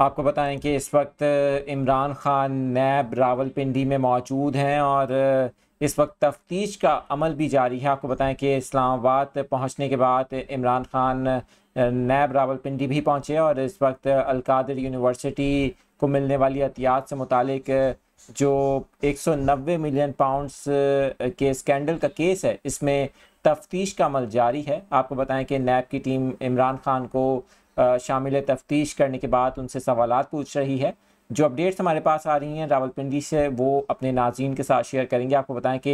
आपको बताएं कि इस वक्त इमरान खान नैब रावलपिंडी में मौजूद हैं और इस वक्त तफ्तीश का अमल भी जारी है। आपको बताएं कि इस्लामाबाद पहुंचने के बाद इमरान खान नैब रावलपिंडी भी पहुंचे और इस वक्त अलकादिर यूनिवर्सिटी को मिलने वाली अतियात से मुतालिक जो 190 मिलियन पाउंड्स के स्कैंडल का केस है, इसमें तफ्तीश का अमल जारी है। आपको बताएं कि नैब की टीम इमरान खान को शामिल तफ्तीश करने के बाद उनसे सवालात पूछ रही है। जो अपडेट्स हमारे पास आ रही हैं रावलपिंडी से, वो अपने नाज़रीन के साथ शेयर करेंगे। आपको बताएं कि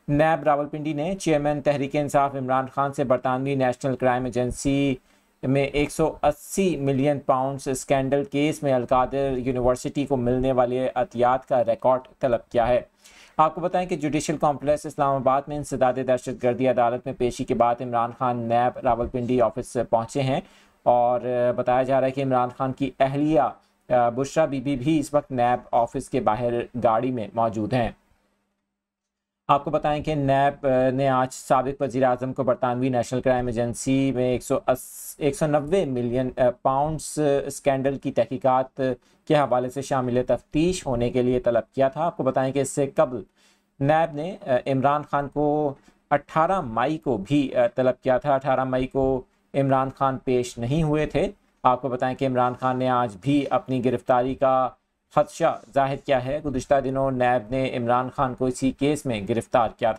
नैब रावलपिंडी ने चेयरमैन तहरीक इंसाफ इमरान खान से बरतानवी नेशनल क्राइम एजेंसी में 180 मिलियन पाउंड्स स्कैंडल केस में अलकादिर यूनिवर्सिटी को मिलने वाले अतियात का रिकॉर्ड तलब किया है। आपको बताएं कि जुडिशल कॉम्प्लेक्स इस्लामाबाद में इंसदाद दहशतगर्दी अदालत में पेशी के बाद इमरान खान नैब रावलपिंडी ऑफिस पहुंचे हैं और बताया जा रहा है कि इमरान खान की अहलिया बुशरा बीबी भी इस वक्त नैब ऑफिस के बाहर गाड़ी में मौजूद हैं। आपको बताएं कि नैब ने आज साबिक वज़ीर आज़म को बरतानवी नेशनल क्राइम एजेंसी में 190 मिलियन पाउंड्स स्कैंडल की तहकीकात के हवाले से शामिल तफ्तीश होने के लिए तलब किया था। आपको बताएं कि इससे कबल नैब ने इमरान खान को 18 मई को भी तलब किया था। 18 मई को इमरान खान पेश नहीं हुए थे। आपको बताएं कि इमरान खान ने आज भी अपनी गिरफ्तारी का खदशा जाहिर किया है। गुज़िश्ता दिनों नैब ने इमरान खान को इसी केस में गिरफ्तार किया था।